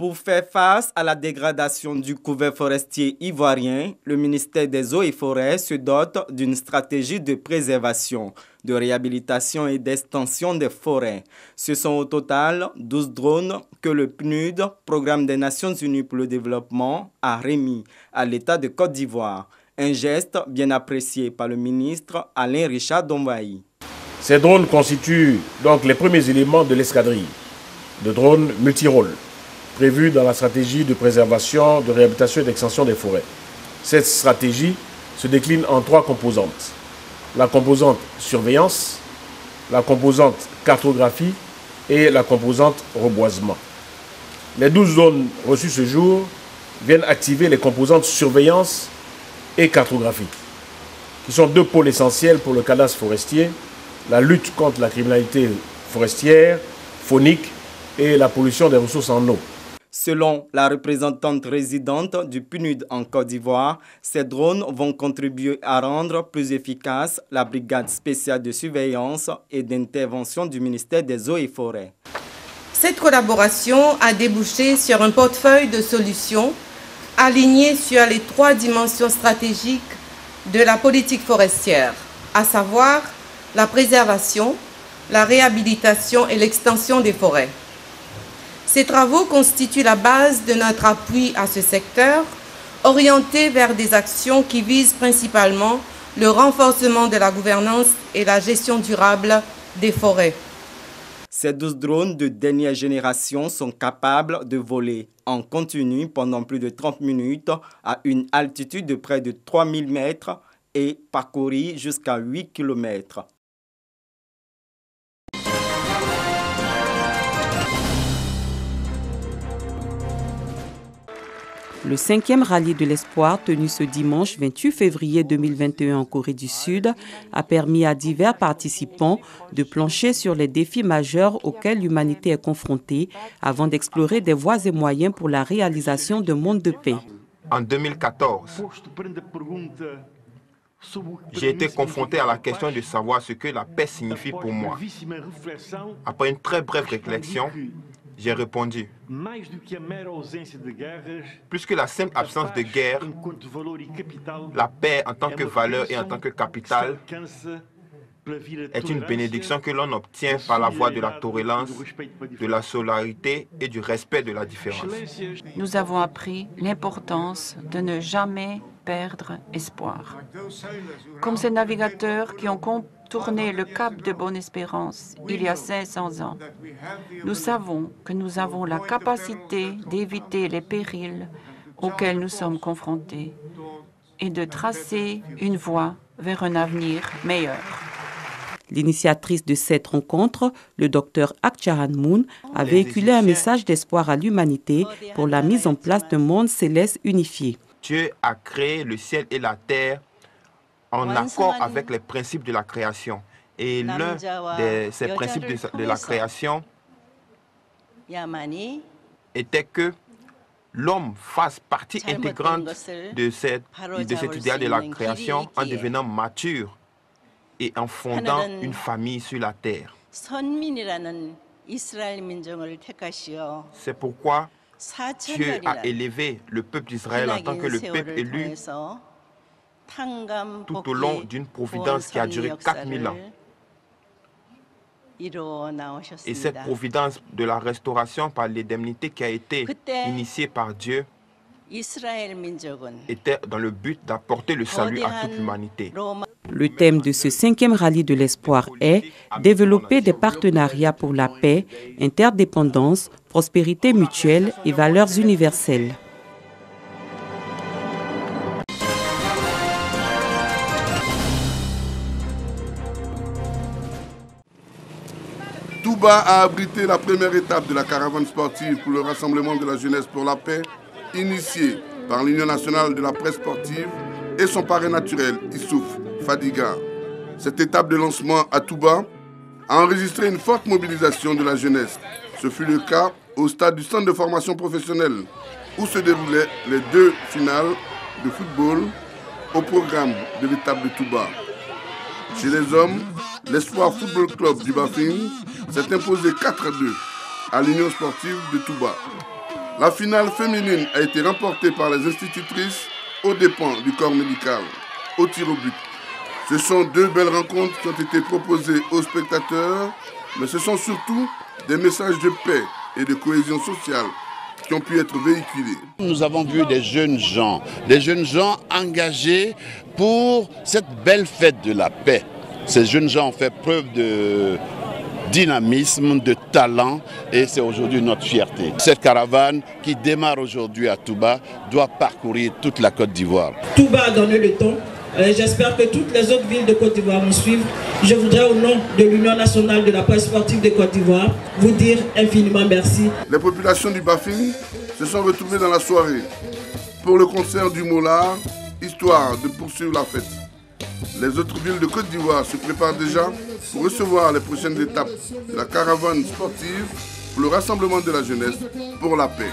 Pour faire face à la dégradation du couvert forestier ivoirien, le ministère des Eaux et Forêts se dote d'une stratégie de préservation, de réhabilitation et d'extension des forêts. Ce sont au total 12 drones que le PNUD, Programme des Nations Unies pour le Développement, a remis à l'État de Côte d'Ivoire. Un geste bien apprécié par le ministre Alain Richard Dombaï. Ces drones constituent donc les premiers éléments de l'escadrille de drones multirôles prévue dans la stratégie de préservation, de réhabilitation et d'extension des forêts. Cette stratégie se décline en 3 composantes. La composante surveillance, la composante cartographie et la composante reboisement. Les 12 zones reçues ce jour viennent activer les composantes surveillance et cartographie, qui sont 2 pôles essentiels pour le cadastre forestier, la lutte contre la criminalité forestière, faunique et la pollution des ressources en eau. Selon la représentante résidente du PNUD en Côte d'Ivoire, ces drones vont contribuer à rendre plus efficace la brigade spéciale de surveillance et d'intervention du ministère des Eaux et Forêts. Cette collaboration a débouché sur un portefeuille de solutions alignées sur les 3 dimensions stratégiques de la politique forestière, à savoir la préservation, la réhabilitation et l'extension des forêts. Ces travaux constituent la base de notre appui à ce secteur, orienté vers des actions qui visent principalement le renforcement de la gouvernance et la gestion durable des forêts. Ces 12 drones de dernière génération sont capables de voler en continu pendant plus de 30 minutes à une altitude de près de 3000 mètres et parcourir jusqu'à 8 km. Le 5e rallye de l'espoir, tenu ce dimanche 28 février 2021 en Corée du Sud, a permis à divers participants de plancher sur les défis majeurs auxquels l'humanité est confrontée avant d'explorer des voies et moyens pour la réalisation d'un monde de paix. En 2014, j'ai été confronté à la question de savoir ce que la paix signifie pour moi. Après une très brève réflexion, j'ai répondu, plus que la simple absence de guerre, la paix en tant que valeur et en tant que capital est une bénédiction que l'on obtient par la voie de la tolérance, de la solidarité et du respect de la différence. Nous avons appris l'importance de ne jamais perdre espoir. Comme ces navigateurs qui ont contourné le cap de Bonne-Espérance il y a 500 ans, nous savons que nous avons la capacité d'éviter les périls auxquels nous sommes confrontés et de tracer une voie vers un avenir meilleur. L'initiatrice de cette rencontre, le docteur Ak Charan Moon, a véhiculé un message d'espoir à l'humanité pour la mise en place d'un monde céleste unifié. Dieu a créé le ciel et la terre en accord avec les principes de la création. Et l'un de ces principes de la création était que l'homme fasse partie intégrante de cet idéal de la création en devenant mature et en fondant une famille sur la terre. C'est pourquoi Dieu a élevé le peuple d'Israël en tant que le peuple élu tout au long d'une providence qui a duré 4000 ans. Et cette providence de la restauration par l'indemnité qui a été initiée par Dieu était dans le but d'apporter le salut à toute l'humanité. Le thème de ce 5e rallye de l'espoir est « Développer des partenariats pour la paix, interdépendance, prospérité mutuelle et valeurs universelles ». Touba a abrité la première étape de la caravane sportive pour le Rassemblement de la jeunesse pour la paix, initiée par l'Union nationale de la presse sportive et son parrain naturel, Issouf Fadiga. Cette étape de lancement à Touba a enregistré une forte mobilisation de la jeunesse. Ce fut le cas au stade du centre de formation professionnelle où se déroulaient les 2 finales de football au programme de l'étape de Touba. Chez les hommes, l'Espoir Football Club du Bafing s'est imposé 4-2 à l'Union sportive de Touba. La finale féminine a été remportée par les institutrices aux dépens du corps médical, au tir au but. Ce sont deux belles rencontres qui ont été proposées aux spectateurs, mais ce sont surtout des messages de paix et de cohésion sociale qui ont pu être véhiculés. Nous avons vu des jeunes gens engagés pour cette belle fête de la paix. Ces jeunes gens ont fait preuve de dynamisme, de talent, et c'est aujourd'hui notre fierté. Cette caravane qui démarre aujourd'hui à Touba doit parcourir toute la Côte d'Ivoire. Touba a donné le ton. J'espère que toutes les autres villes de Côte d'Ivoire vont suivre. Je voudrais au nom de l'Union nationale de la presse sportive de Côte d'Ivoire vous dire infiniment merci. Les populations du Bafing se sont retrouvées dans la soirée pour le concert du Molard, histoire de poursuivre la fête. Les autres villes de Côte d'Ivoire se préparent déjà pour recevoir les prochaines étapes de la caravane sportive pour le rassemblement de la jeunesse pour la paix.